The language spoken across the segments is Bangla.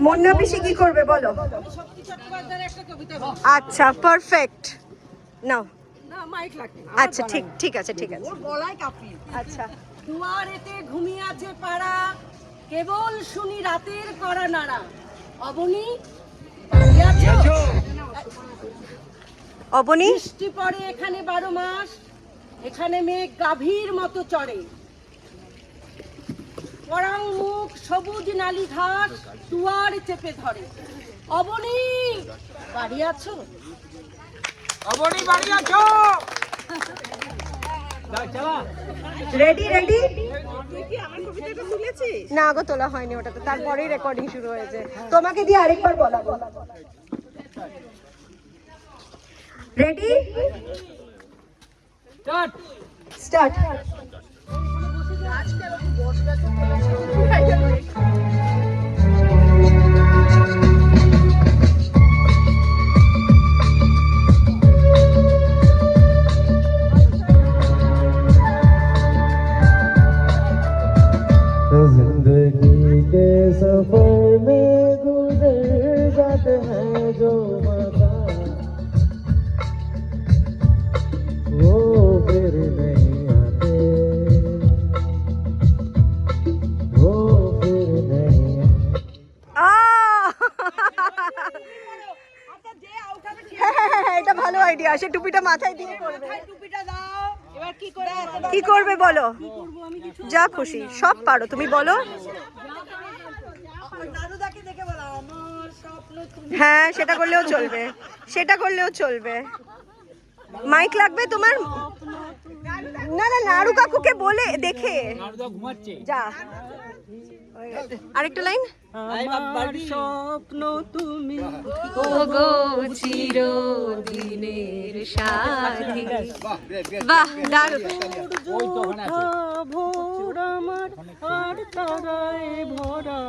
মুন্না পিসি কি করবে বলো? আচ্ছা পারফেক্ট নাও। আচ্ছা ঠিক ঠিক আছে ঠিক আছে। আচ্ছা দুয়ারেতে ঘুমিয়ে আছে পাড়া, কেবল শুনি রাতের করা নাড়া। অবনী অবনী বৃষ্টি পড়ে এখানে 12 মাস, এখানে মেঘ গাভীর মতো চড়ে। পরাং মুখ সবুজ নালি ঘাস দুয়ার চেপে ধরে। অবনী বাড়ি আছো? অবনী বাড়ি আছো? Ready ready? না গো তোলা হয়নি ওটা তো, তারপরেই রেকর্ডিং শুরু হয়েছে। তোমাকে দিয়ে আরেকবার বলাবো। Ready start. जिंदगी के सफर में गुजर जाते हैं जो मकान, वो फिर नहीं आते, वो फिर नहीं এটা ভালো আইডিয়া। সে টুপিটা মাথায় দিয়ে করবে। কি করবে বলো? যা খুশি সব পারো তুমি, বলো। হ্যাঁ সেটা করলেও চলবে, সেটা করলেও চলবে। মাইক লাগবে তোমার? না না নাড়ু কাকুকে বলে দেখে যা। আরেকটা লাইন। আমার স্বপ্ন তুমি ওগো চিরদিনের সাথী। বাহ দারুণ ভোর আমার আর তারায় ভরা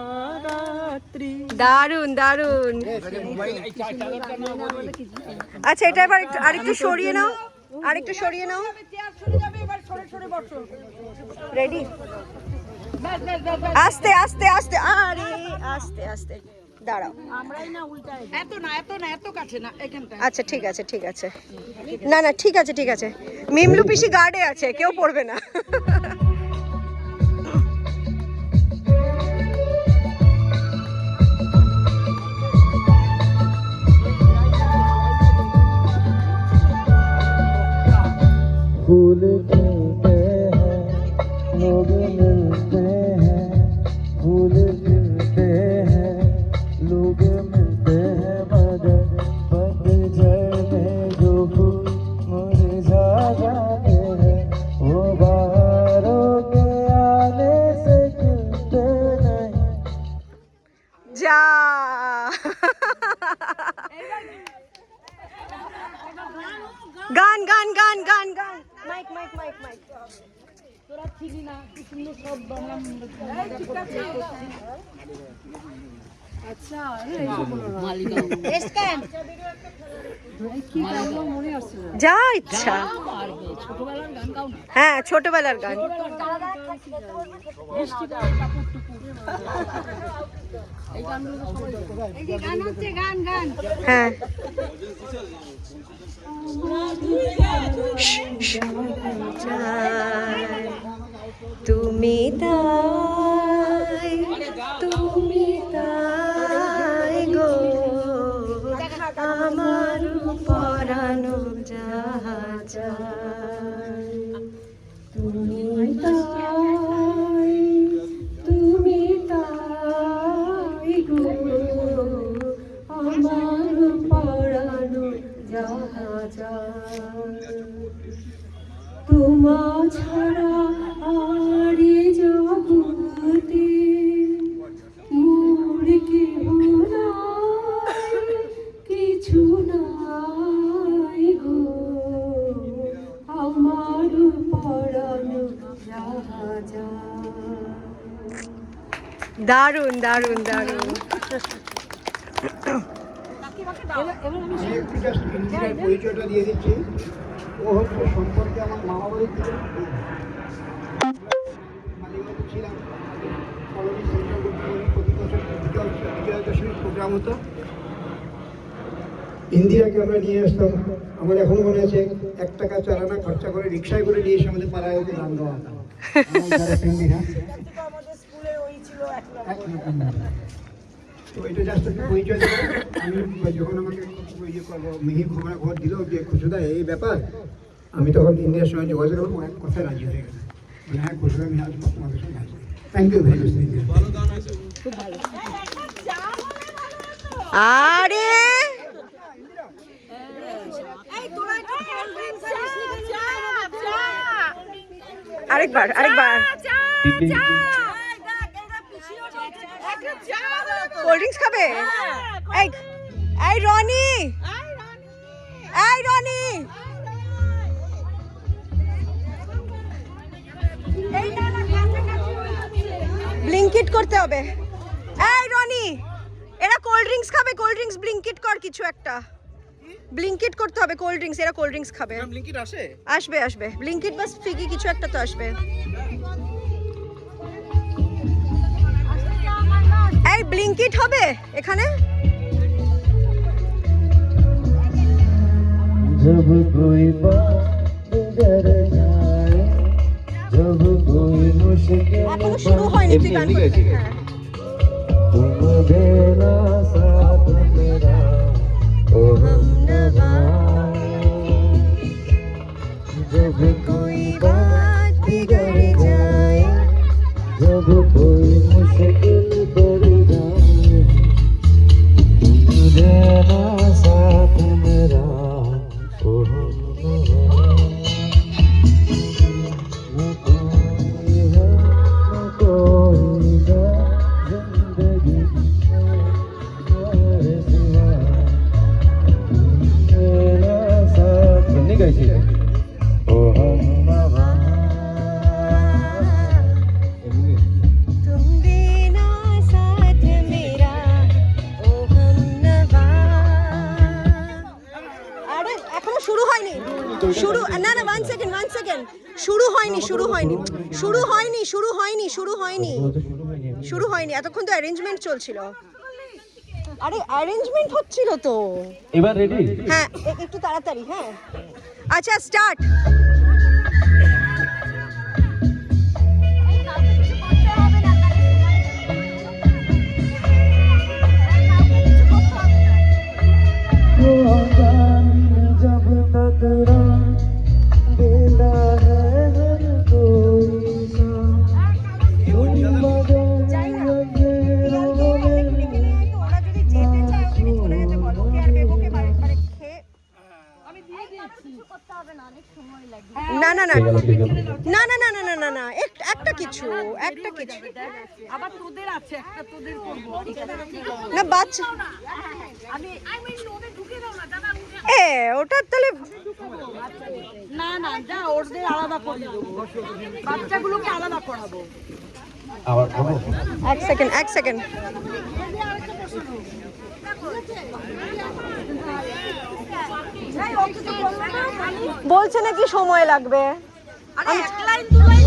রাত্রি। দারুণ দারুণ। আচ্ছা এটা এবার আরেকটু সরিয়ে নাও, আরেকটু সরিয়ে নাও। রেডি? আস্তে আস্তে আস্তে, আরে আস্তে আস্তে দাঁড়াও। এত না এত না এত কাছে না এখানটা। আচ্ছা ঠিক আছে ঠিক আছে। না না ঠিক আছে ঠিক আছে। মিমলু পিসি গার্ডে আছে, কেউ পড়বে না। फूल खिलते हैं लोग मिलते हैं, फूल खिलते हैं लोग मिलते हैं, मगर पतझड़ में जो फूल मुरझा जाते हैं, वो बहारों के आने से खिलते नहीं। যা গান গান গান গান গান। Mic mic mic mic. তোরা ছিলি না কি সুন্দর সব বাংলা আচ্ছা যা ইচ্ছা। ছোটবেলার গান গাও। হ্যাঁ ছোটবেলার গান। এই গানগুলো এই যে গান হচ্ছে গান গান। হ্যাঁ তুমি তাই তুমি তাই গো আমার পরানো যাহা তুমি তাই তুমি তাই গো আমার পরানো যাহা তোমা ছাড়া আর জগতে মোর কেহ নাই, কিছু নাই গো আমার পরানো যাহা। দারুণ দারুণ দারুণ। পরিচয়টা দিয়ে দিচ্ছি। ও হচ্ছে সম্পর্কে আমার মামা বাড়ি ছিলেন, মালিবাড়িতে ছিলাম। কলোনি সেন্টার করতে নাম হতো ইন্দিরাকে আমরা নিয়ে আসতাম। আমার এখনো মনে আছে 1 টাকা চালানা খরচা করে রিক্সায় করে নিয়ে এসে আমাদের পাড়ায় ওকে গান গাওয়াতাম। তো এটা জাস্ট একটু পরিচয় দেবো। আমি যখন আমাকে মিহির খবর দিল যে খুশুদা এই ব্যাপার, আমি তখন ইন্ডিয়ার সঙ্গে যোগাযোগ করবো, এক কথায় রাজি হয়ে গেল। মানে হ্যাঁ খুশুদা আমি আসবো, তোমাদের সঙ্গে আসবো। Thank you very much. আরে আরেকবার কোল্ড ড্রিঙ্কস খাবে? এই রনি, ব্লিঙ্কিট করতে হবে। এই রনি, এরা কোল্ড ড্রিঙ্কস খাবে, কোল্ড ড্রিঙ্কস ব্লিঙ্কিট কর কিছু একটা, ব্লিঙ্কিট করতে হবে কোল্ড ড্রিঙ্কস, এরা কোল্ড ড্রিঙ্কস খাবে। ব্লিঙ্কিট আসবে ব্লিঙ্কিট বাস ফিকি কিছু একটা তো আসবে। এই ব্লিঙ্কিট হবে এখানে। जब कोई बात डर जाए, जब कोई मुश्किल এখনো শুরু হয়নি, তুই গান করবি। হ্যাঁ। तुम देना साथ मेरा ओ हमनवा, जब कोई बात बिगड़ जाए, जब कोई मुश्किल पड़ जाए, तुम देना साथ मेरा ओ हमनवा। न कोई है न कोई गा जिंदगी मेरे सिवा, तेरा साथ नहीं गई ओ हमनवा। तुम देना साथ मेरा ओ हमनवा। আরে এখনো শুরু হয়নি, না 1 সেকেন্ড, শুরু হয়নি, এতক্ষণ তো অ্যারেঞ্জমেন্ট চলছিল। আরে অ্যারেঞ্জমেন্ট হচ্ছিল তো। এবার রেডি? হ্যাঁ একটু তাড়াতাড়ি। হ্যাঁ আচ্ছা স্টার্ট। जब तक रात देता है हर कोई सा, तुम मगर अंधेरों में ওরা যদি যেতে চায় ওকে নিয়ে চলে যেতে বলো, ওকে আর বেবুকে মানে খেয়ে। না একটা কিছু আবার তোদের আছে একটা, তোদের করবো না বাচ্চা। ওটা তাহলে না যা ওদের আলাদা করে দেবো, বাচ্চাগুলোকে আলাদা করাবো। আবার খাবো? এক সেকেন্ড বলছে নাকি সময় লাগবে। আরে এক লাইন 2 লাইন